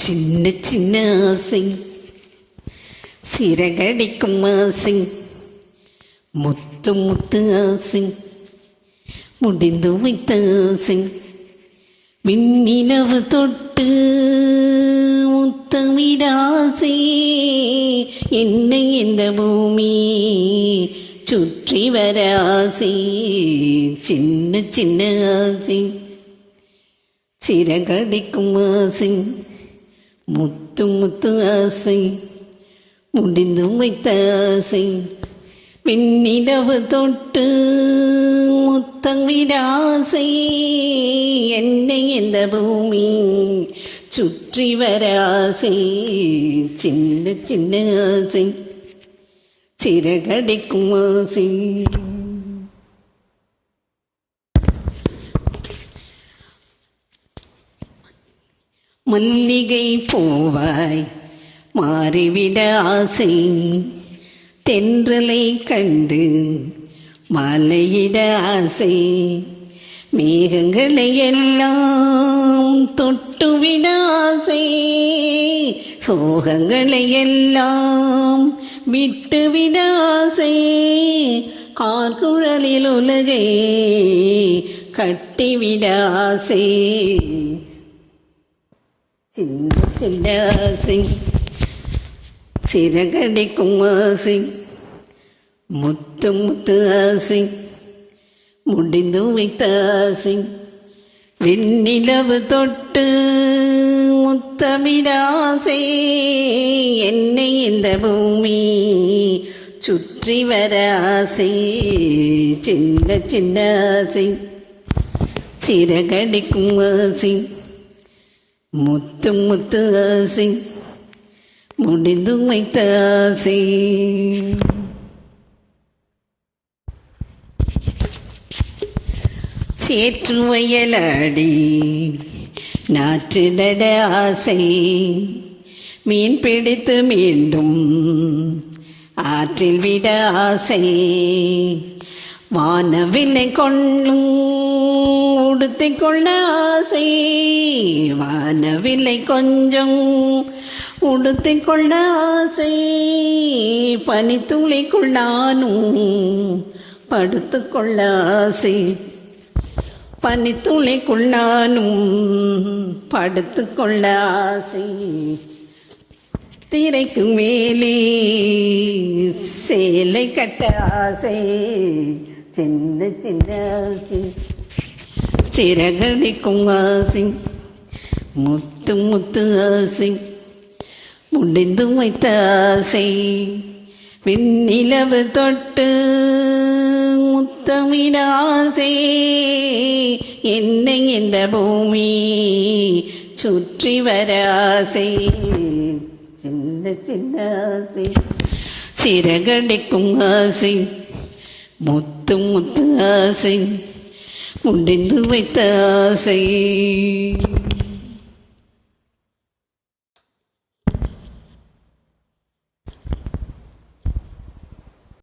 சின்ன சின்ன ஆசை, சிறகடிக்கும் ஆசை, முத்து முத்து ஆசை, முடிந்து வைத்த ஆசை, விண்ணிலவு தொட்டு முத்தமிட ஆசை, என்னை இந்த பூமி சுற்றி வர ஆசை. சின்ன சின்ன ஆசை, சிறகடிக்கும் ஆசை, முத்து முத்து ஆசை, முடிந்து வைத்த ஆசை, விண்ணிலவு தொட்டு முத்தமிட ஆசை, என்னை இந்த பூமி சுற்றி வர ஆசை. சின்ன சின்ன ஆசை, சிறகடிக்கும் ஆசை. மல்லிகை பூவாய் மாறிவிட ஆசை, தென்றலை கண்டு மலையிட ஆசை, மேகங்களை எல்லாம் தொட்டுவிட ஆசை, சோகங்களை எல்லாம் விட்டுவிட ஆசை, கார்குழலில் உலகை கட்டிவிட ஆசை. சின்ன சின்ன ஆசை, சிறகடிக்கும் ஆசை, முத்து முத்து ஆசை, முடிந்து வைத்த ஆசை, விண்ணிலவு தொட்டு முத்தமிட ஆசை, என்னை இந்த பூமி சுற்றி வர ஆசை. சின்ன சின்ன ஆசை, சிறகடிக்கும் ஆசை, முத்து முத்து ஆசை, முடிந்து வைத்த ஆசை. சேற்று வயலாடி நாற்று நட ஆசை, மீன் பிடித்து மீண்டும் ஆற்றில் விட ஆசை, வானவில்லை கொள்ளும் உடுத்திக் கொள்ள ஆசை, வானவில்லை கொஞ்சம் உடுத்திக் கொள்ள ஆசை, பனித்துளிக்குள் நானும் படுத்துக்கொள்ள ஆசை, பனித்துளிக்குள் நானும் படுத்துக்கொள்ள ஆசை, திரைக்கு மேலே சேலை கட்ட ஆசை. சின்ன சின்ன ஆசை, சிறகடிக்கும் ஆசை, முத்து முத்து ஆசை, முடிந்து வைத்த ஆசை, விண்ணிலவு தொட்டு முத்தமிட ஆசை, என்னை இந்த பூமி சுற்றி வர ஆசை. சின்ன சின்ன ஆசை, சிறகடிக்கும் ஆசை, முத்து முத்து ஆசை, முடிந்து வைத்த ஆசை.